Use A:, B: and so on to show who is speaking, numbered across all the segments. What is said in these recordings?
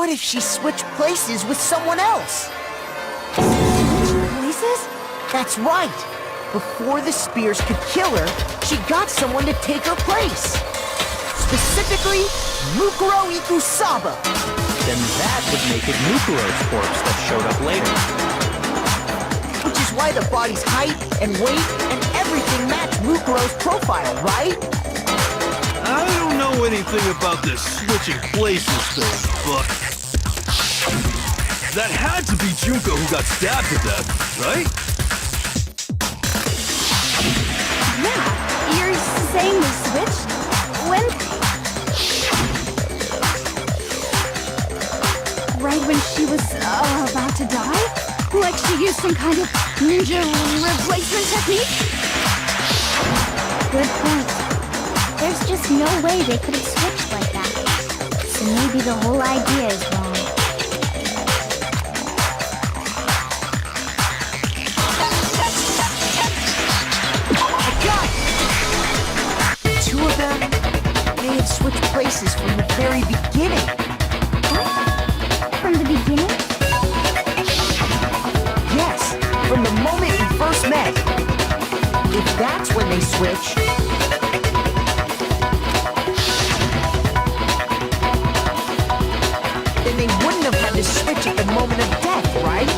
A: What if she switched places with someone else?
B: Places?
A: That's right. Before the spears could kill her, she got someone to take her place. Specifically, Mukuro Ikusaba.
C: Then that would make it Mukuro's corpse that showed up later.
A: Which is why the body's height and weight and everything match Mukuro's profile, right?
D: I don't know anything about this switching places thing, but that had to be Junko who got stabbed to death, right?
B: Yeah, you're saying they switched? When? Right when she was about to die? Like she used some kind of ninja replacement technique? Good point. There's just no way they could have switched like that. So maybe the whole idea is wrong.
A: Two of them may have switched places from the very beginning.
B: What? From the beginning?
A: Yes, from the moment we first met. If that's when they switched, then they wouldn't have had to switch at the moment of death, right?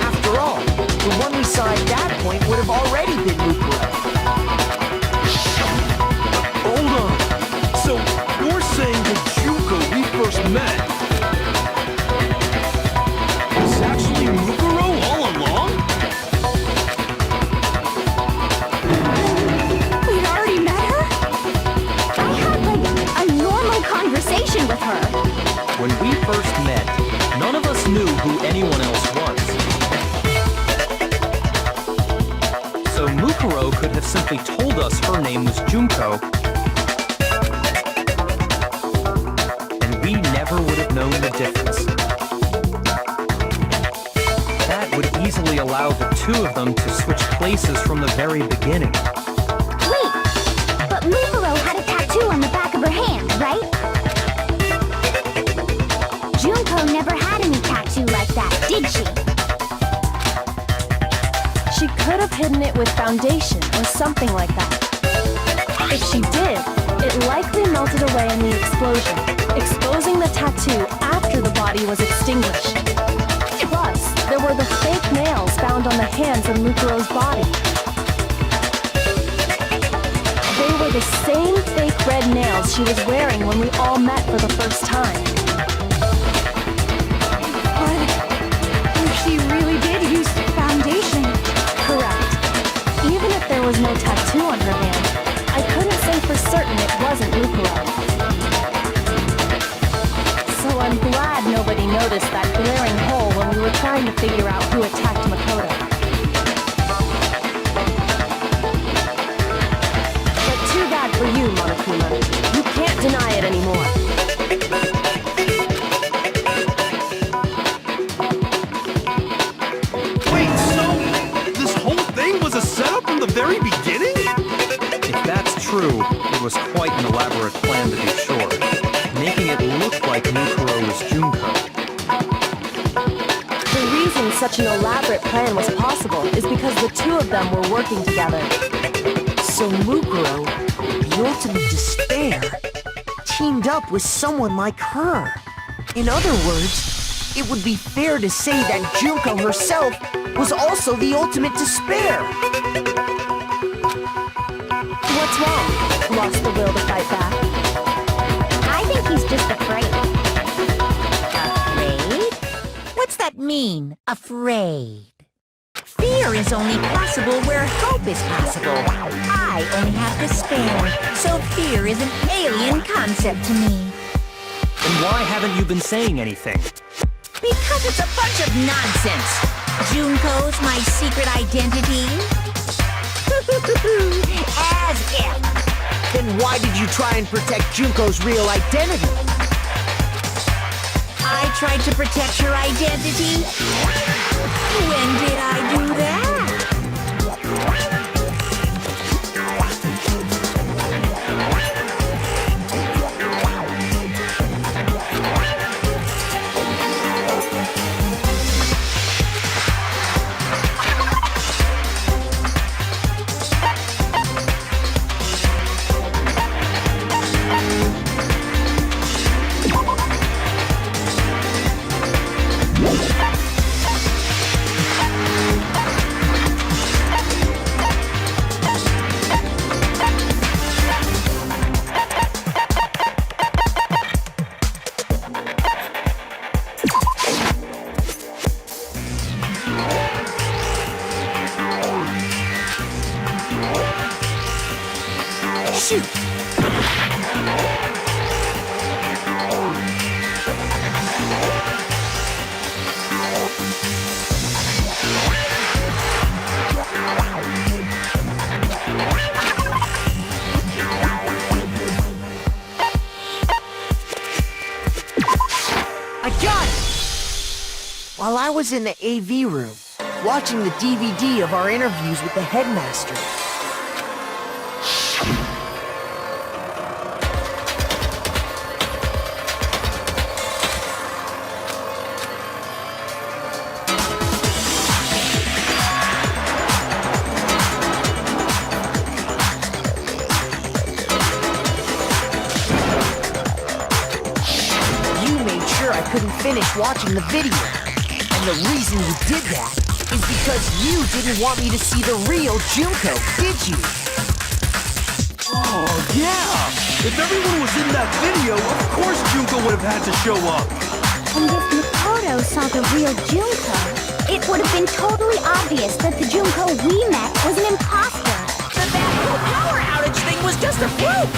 A: After all, the one we saw at that point would have already been Mukuro.
D: Hold on. So, you're saying that Junko we first met was actually Mukuro all along?
B: We'd already met her? I had, like, a normal conversation with her.
C: When we first met, none of us knew who anyone else was. So Mukuro could have simply told us her name was Junko, and we never would have known the difference. That would easily allow the two of them to switch places from the very beginning.
B: Wait, but Mukuro had a tattoo on the back of her hand, right? Junko never had any tattoo like that, did she?
E: She could have hidden it with foundation or something like that. If she did, it likely melted away in the explosion, exposing the tattoo after the body was extinguished. Plus, there were the fake nails found on the hands of Mukuro's body. They were the same fake red nails she was wearing when we all met for the first time.
B: But if she really did use foundation...
E: Correct. Even if there was no tattoo on her hand, I couldn't say for certain it wasn't Mukuro. So I'm glad nobody noticed that glaring hole when we were trying to figure out who attacked Makoto. But too bad for you, Monokuma. You can't deny it anymore.
D: Wait, so this whole thing was a setup from the very beginning?
C: If that's true, it was quite an elaborate plan to be sure, making it look like Mukuro was Junko.
E: The reason such an elaborate plan was possible is because the two of them were working together.
A: So Mukuro, the ultimate despair, teamed up with someone like her. In other words, it would be fair to say that Junko herself was also the ultimate despair.
E: What's wrong? Lost the will to fight back?
B: I think he's just afraid.
F: Afraid? What's that mean, afraid? Fear is only possible where hope is possible. I only have despair, so fear is an alien concept to me.
C: Then why haven't you been saying anything?
F: Because it's a bunch of nonsense. Junko's my secret identity. As if.
A: Then why did you try and protect Junko's real identity?
F: I tried to protect her identity. When did I do that?
A: I got it! While I was in the AV room, watching the DVD of our interviews with the headmaster. I couldn't finish watching the video. And the reason you did that is because you didn't want me to see the real Junko, did you?
D: Oh, yeah! If everyone was in that video, of course Junko would have had to show up.
B: And if Makoto saw the real Junko, it would have been totally obvious that the Junko we met was an imposter.
F: That whole power outage thing was just a fluke!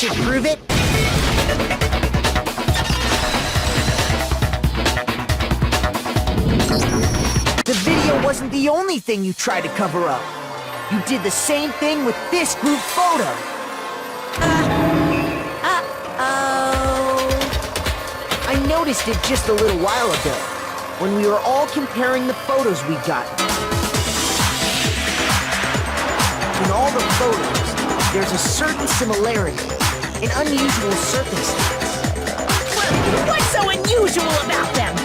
A: should prove it. The video wasn't the only thing you tried to cover up. You did the same thing with this group photo. I noticed it just a little while ago, when we were all comparing the photos we got. In all the photos, there's a certain similarity, an unusual circumstance.
F: What's so unusual about them?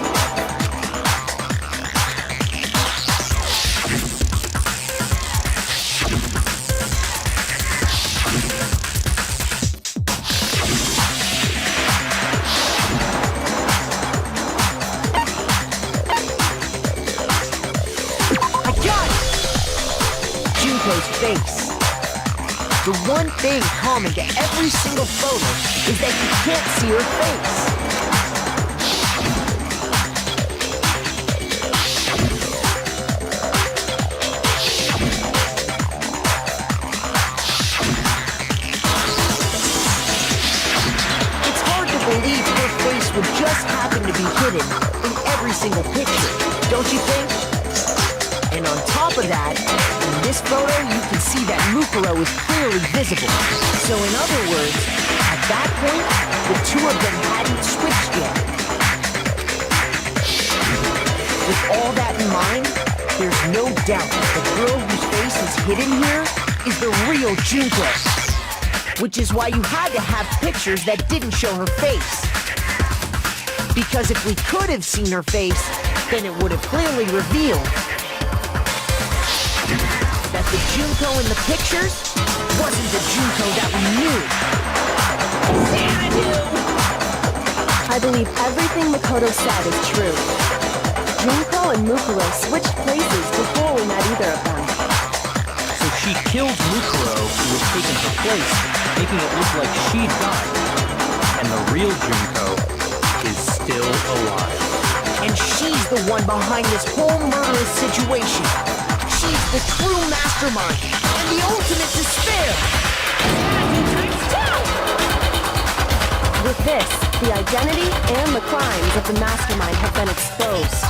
A: Junko's face. The one thing common to every single photo is that you can't see her face. It's hard to believe her face would just happen to be hidden in every single picture, don't you think? And on top of that, in this photo, you can see that Mukuro is clearly visible. So in other words, at that point, the two of them hadn't switched yet. With all that in mind, there's no doubt that the girl whose face is hidden here is the real Junko. Which is why you had to have pictures that didn't show her face. Because if we could have seen her face, then it would have clearly revealed that the Junko in the pictures wasn't the Junko that we knew.
E: I believe everything Makoto said is true. Junko and Mukuro switched places before we met either of them.
C: So she killed Mukuro, who had taken her place, making it look like she'd died. And the real Junko is still alive.
A: And she's the one behind this whole murderous situation. She's the true mastermind and the ultimate despair.
E: With this, the identity and the crimes of the mastermind have been exposed.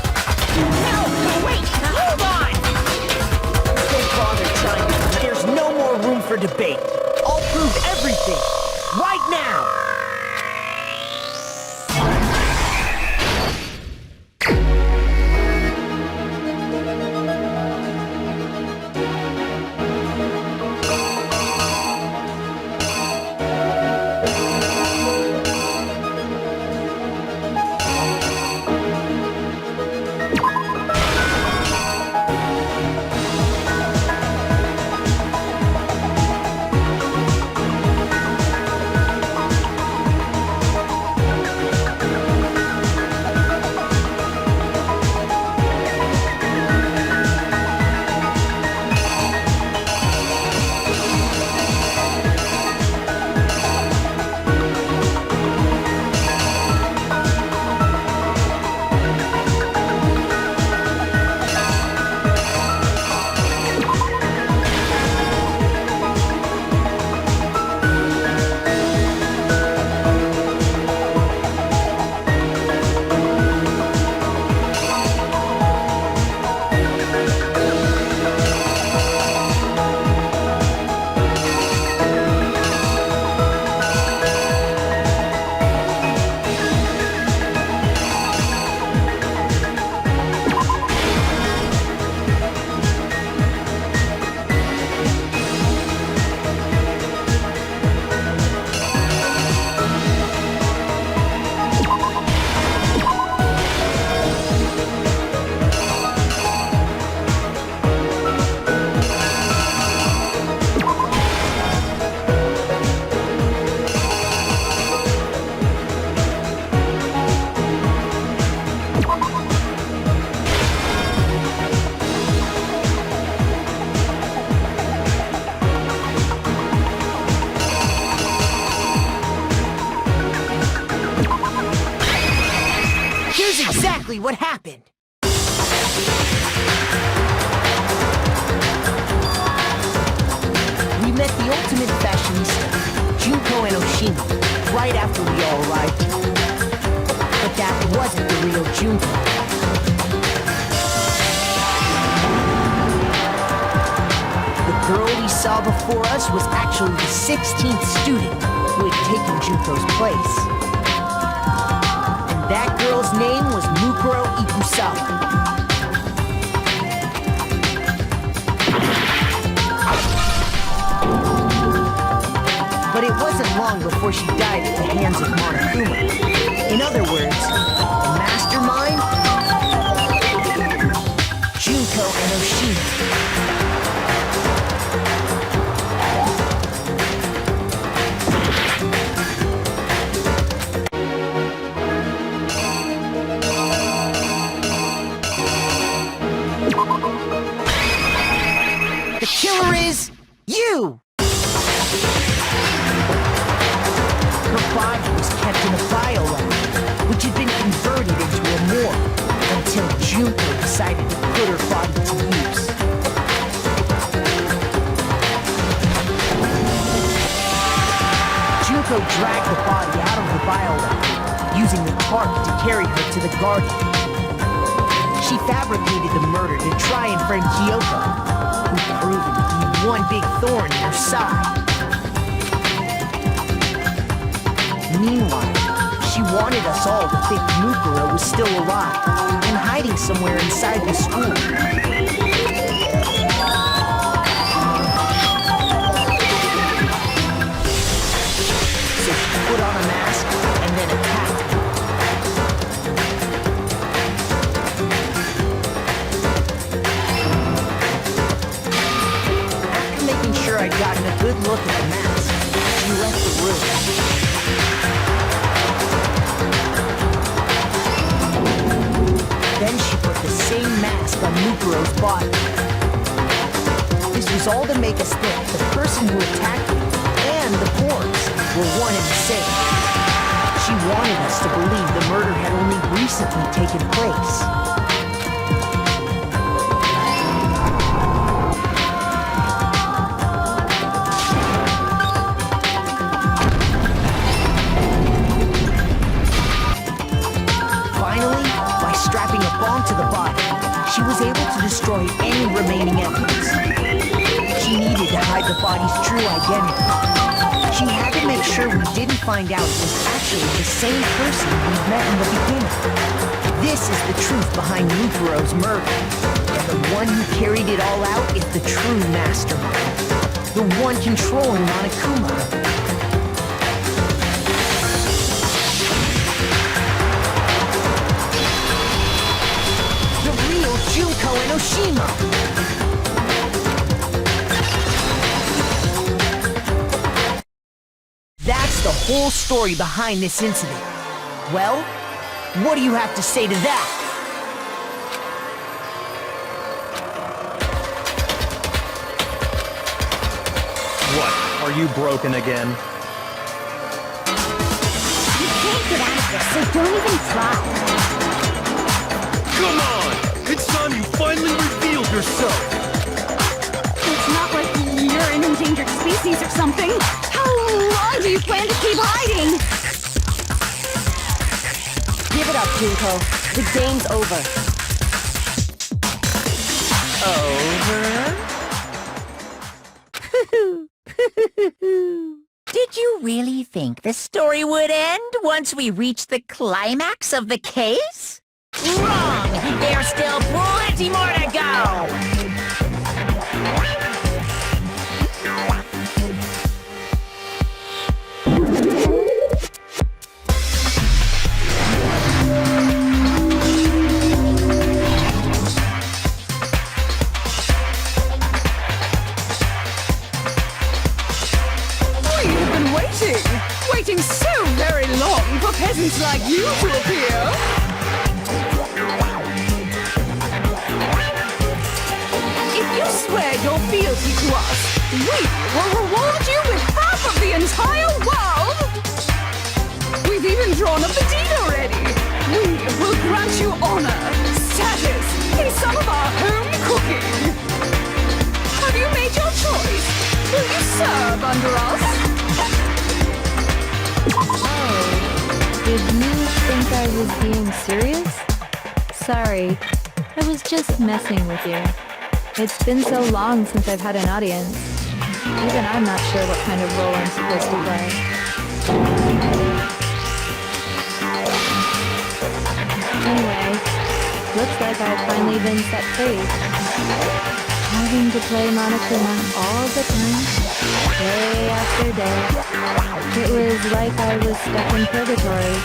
F: No, wait, hold on!
A: Don't bother trying to compare for debate. I'll prove everything, right now! Exactly what happened. We met the ultimate fashionista, Junko Enoshima, right after we all arrived here. But that wasn't the real Junko. The girl we saw before us was actually the 16th student who had taken Junko's place. That girl's name was Mukuro Ikusawa. But it wasn't long before she died at the hands of Monokuma. In other words, the mastermind, Junko Enoshima. The killer is you! Her body was kept in a biolab, which had been converted into a morgue, until Junko decided to put her body to use. Junko dragged the body out of the biolab, using the tarp to carry her to the garden. She fabricated the murder to try and friend Kyoko, who proved to be one big thorn in her side. Meanwhile, she wanted us all to think Mukuro was still alive and hiding somewhere inside the school. So she put on a mask and then attacked him. I'd gotten a good look at the mask. She left the room. Then she put the same mask on Mukuro's body. This was all to make us think the person who attacked me and the corpse were one and the same. She wanted us to believe the murder had only recently taken place. She was able to destroy any remaining evidence. She needed to hide the body's true identity. She had to make sure we didn't find out it was actually the same person we met in the beginning. This is the truth behind Mukuro's murder. And the one who carried it all out is the true mastermind. The one controlling Monokuma. The real Junko Enoshima. That's the whole story behind this incident. Well, what do you have to say to that?
C: What? Are you broken again?
B: You can't get out of this, so don't even try.
D: Come on! It's time you finally revealed yourself!
B: It's not like you're an endangered species or something. How long do you plan to keep hiding?
E: Give it up, Junko. The game's over.
F: Did you really think the story would end once we reached the climax of the case? Wrong! There's still plenty more to go!
G: Waiting so very long for peasants like you to appear. If you swear your fealty to us, we will reward you with half of the entire world. We've even drawn up the deed already. We will grant you honor, status, in some of our home cooking. Have you made your choice? Will you serve under us?
E: Did you think I was being serious? Sorry, I was just messing with you. It's been so long since I've had an audience. Even I'm not sure what kind of role I'm supposed to play. Anyway, looks like I've finally been set free. Having to play Monokuma all the time, day after day. It was like I was stuck in purgatory,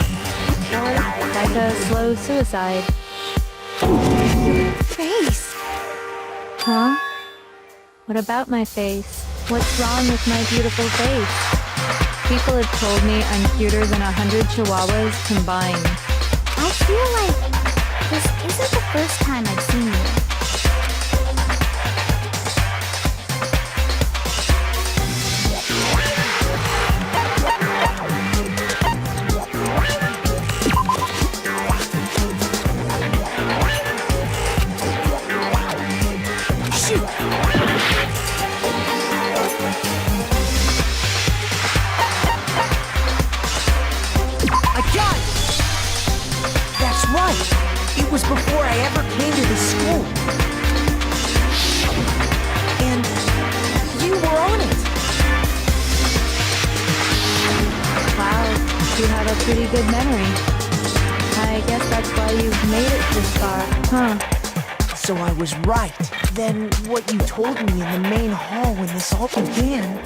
E: or like a slow suicide.
B: Face!
E: Huh? What about my face? What's wrong with my beautiful face? People have told me I'm cuter than 100 chihuahuas combined.
B: I feel like this isn't the first time I've seen you.
A: It was before I ever came to the school. And you were on it.
E: Wow, you have a pretty good memory. I guess that's why you've made it this far, huh?
A: So I was right. Then what you told me in the main hall when this all began...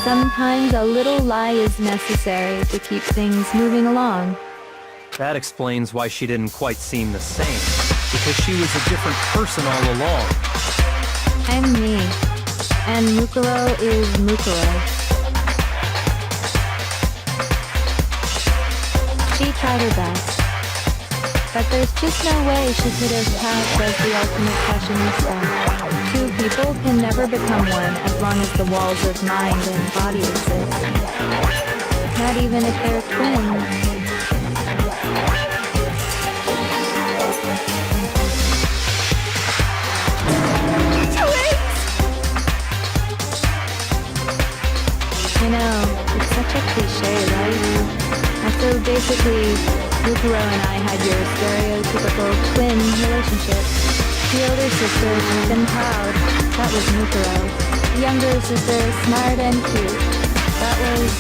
E: Sometimes a little lie is necessary to keep things moving along.
C: That explains why she didn't quite seem the same. Because she was a different person all along.
E: I'm me. And Mukuro is Mukuro. She tried her best. But there's just no way she could have passed as the ultimate fashionista. Two people can never become one as long as the walls of mind and body exist. Not even if they're twins. see, Mukuro and I had your stereotypical twin relationship. The older sister, meek and proud. That was Mukuro. The younger sister, smart and cute. That was...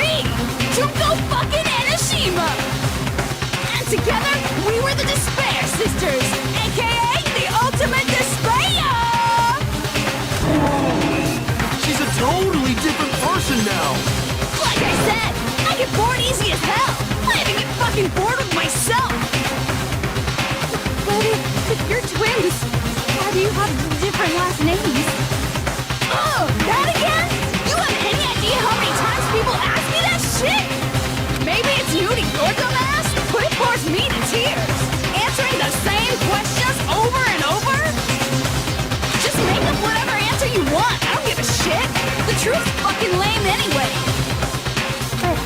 G: Me! Junko fucking Enoshima! And together, we were the Despair Sisters, aka the Ultimate Despair!
D: She's a totally different person now.
G: Like I said, I get bored easy as hell. I even get fucking bored with myself.
E: But if you're twins, why do you have different last names?
G: Oh, that again? You have any idea how many times people ask me that shit? Maybe it's new to your dumb ass, but it bores me to tears. Answering the same questions over and over? Just make up whatever answer you want. I don't give a shit. The truth's fucking lame anyway.
B: But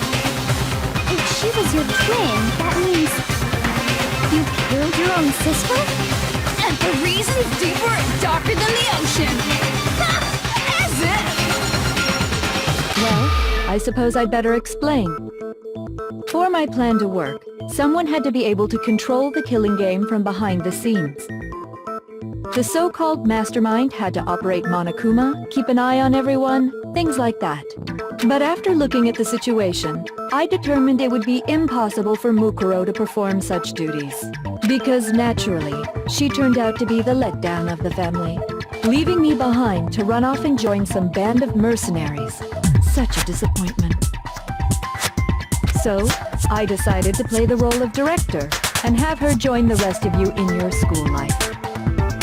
B: if she was your twin, that means you killed your own sister?
G: And for reasons deeper and darker than the ocean. Ha! As if!
E: Well, I suppose I'd better explain. For my plan to work, someone had to be able to control the killing game from behind the scenes. The so-called mastermind had to operate Monokuma, keep an eye on everyone, things like that. But after looking at the situation, I determined it would be impossible for Mukuro to perform such duties. Because naturally, she turned out to be the letdown of the family, leaving me behind to run off and join some band of mercenaries. Such a disappointment. So, I decided to play the role of director and have her join the rest of you in your school life.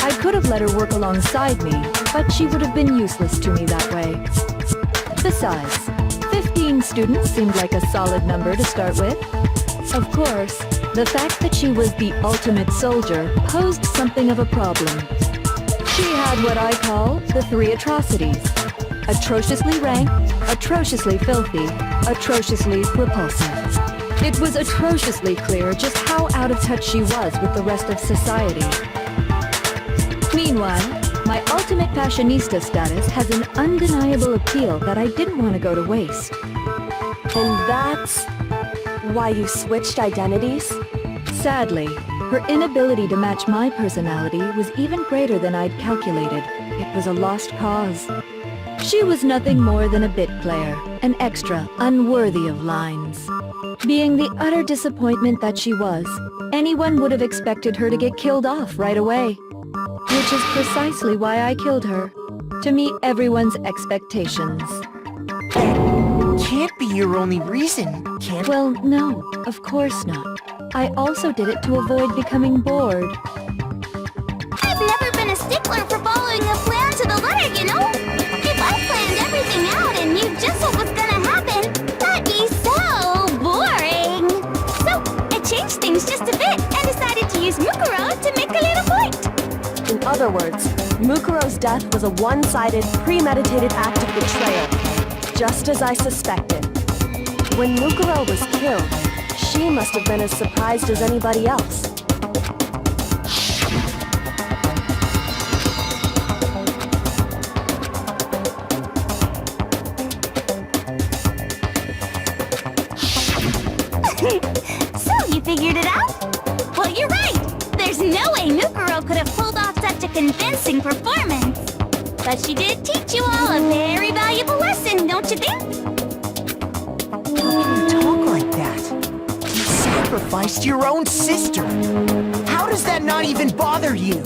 E: I could have let her work alongside me, but she would have been useless to me that way. Besides, 15 students seemed like a solid number to start with. Of course, the fact that she was the ultimate soldier posed something of a problem. She had what I call the three atrocities. Atrociously rank, atrociously filthy, atrociously repulsive. It was atrociously clear just how out of touch she was with the rest of society. Meanwhile, my ultimate fashionista status has an undeniable appeal that I didn't want to go to waste.
H: And that's why you switched identities?
E: Sadly, her inability to match my personality was even greater than I'd calculated. It was a lost cause. She was nothing more than a bit player, an extra unworthy of lines. Being the utter disappointment that she was, anyone would have expected her to get killed off right away. Which is precisely why I killed her, to meet everyone's expectations.
A: Can't be your only reason, can it?
E: Well, no, of course not. I also did it to avoid becoming bored.
B: I've never been a stickler for following a plan to the letter, you know? If I planned everything out and knew just what was gonna happen, that'd be so boring. So, I changed things just a bit and decided to use Mukuro to make a little point.
H: In other words, Mukuro's death was a one-sided, premeditated act of betrayal, just as I suspected. When Mukuro was killed, she must have been as surprised as anybody else.
B: So, you figured it out? Well, you're right. There's no way Mukuro could have pulled off such a convincing performance. But she did teach you all a very valuable lesson, don't you think?
A: How can you talk like that? You sacrificed your own sister. How does that not even bother you?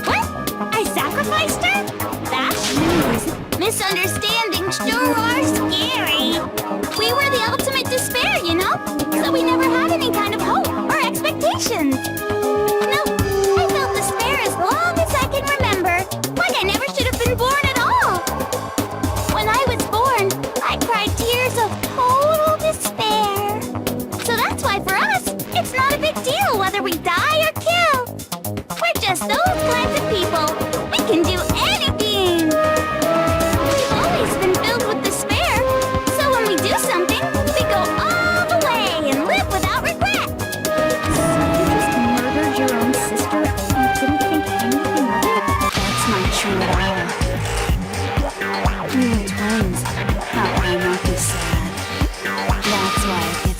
B: What? I sacrificed her? That's news. Misunderstandings sure are scary. We were the ultimate despair, you know? So we never had any kind of hope or expectations. No, I felt despair as long as I can remember. Like I never should have been born at all. When I was born, I cried tears of total despair. So that's why for us, it's not a big deal whether we die or kill. We're just those kinds of people. We can do anything. We've always been filled with despair. So when we do something, we go all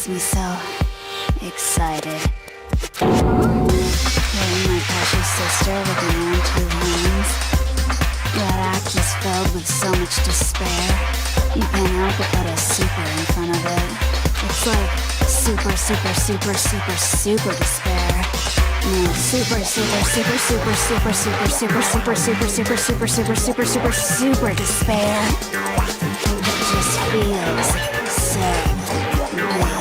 B: gets me so excited. Hearing my precious sister with the man two hands. That act is filled with so much despair. You can't help but put a super in front of it. It's like super, super, super, super, super despair. No, super, super, super, super, super, super, super, super, super, super, super, super, super, super, super despair. It just feels so good.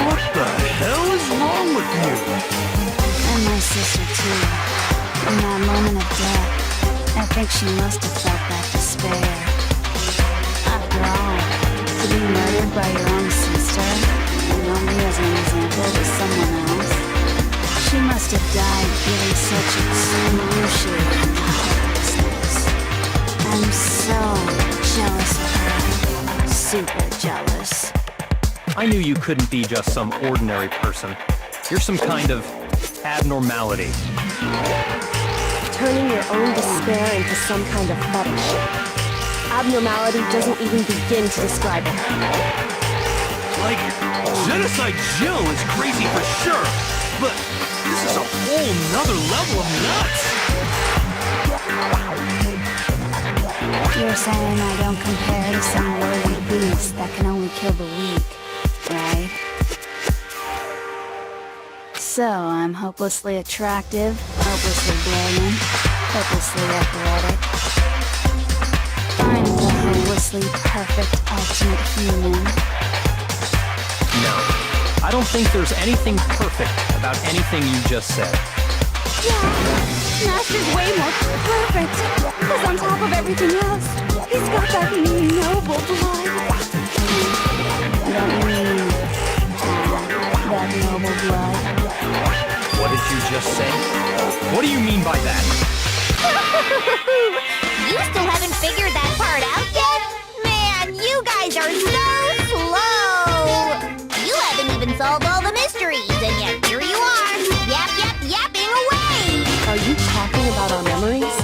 D: What the hell is wrong with you?
B: And my sister too. In that moment of death, I think she must have felt that despair. After all, to be murdered by your own sister, and not me as an example, but someone else, she must have died feeling such excruciating helplessness. I'm so jealous of her. Super jealous.
C: I knew you couldn't be just some ordinary person. You're some kind of abnormality.
H: Turning your own despair into some kind of fetish. Abnormality doesn't even begin to describe it.
D: Like, Genocide Jill is crazy for sure, but this is a whole nother level of nuts!
B: You're saying I don't compare to some worthy beast that can only kill the weak, right? So I'm hopelessly attractive, hopelessly brilliant, hopelessly athletic. I'm the hopelessly perfect ultimate human.
C: No, I don't think there's anything perfect about anything you just said.
G: Yeah, Master's way more perfect. Because on top of everything else, he's got that noble blood.
B: Don't you mean that noble blood?
C: What did you just say? What do you mean by that?
B: You still haven't figured that part out yet? Man, you guys are so slow! You haven't even solved all the mysteries, and yet here you are, yapping away!
H: Are you talking about our memories?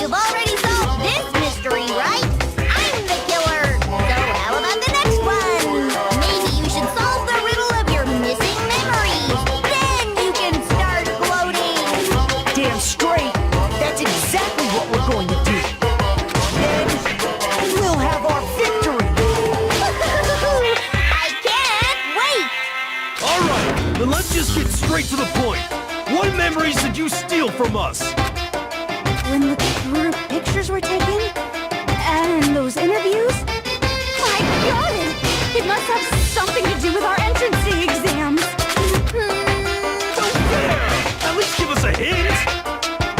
B: You've already solved this mystery, right? I'm the killer! So how about the next one? Maybe you should solve the riddle of your missing memories. Then you can start gloating!
A: Damn straight! That's exactly what we're going to do! Then we'll have our victory!
B: I can't wait!
D: Alright, then let's just get straight to the point. What memories did you steal from us?
G: When the group pictures were taken, and those interviews, I got it! It must have something to do with our entrance exams.
D: Don't fair! At least give us a hint!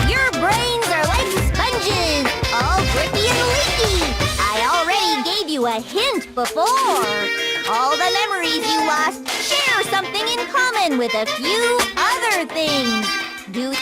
B: Your brains are like sponges, all drippy and leaky. I already gave you a hint before. All the memories you lost share something in common with a few other things. Do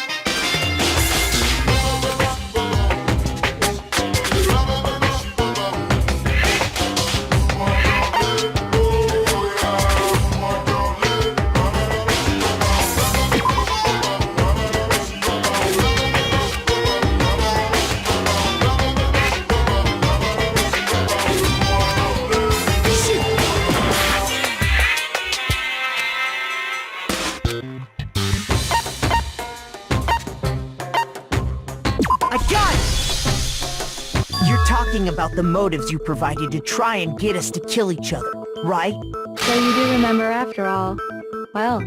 A: About the motives you provided to try and get us to kill each other, right?
E: So you do remember after all. Well,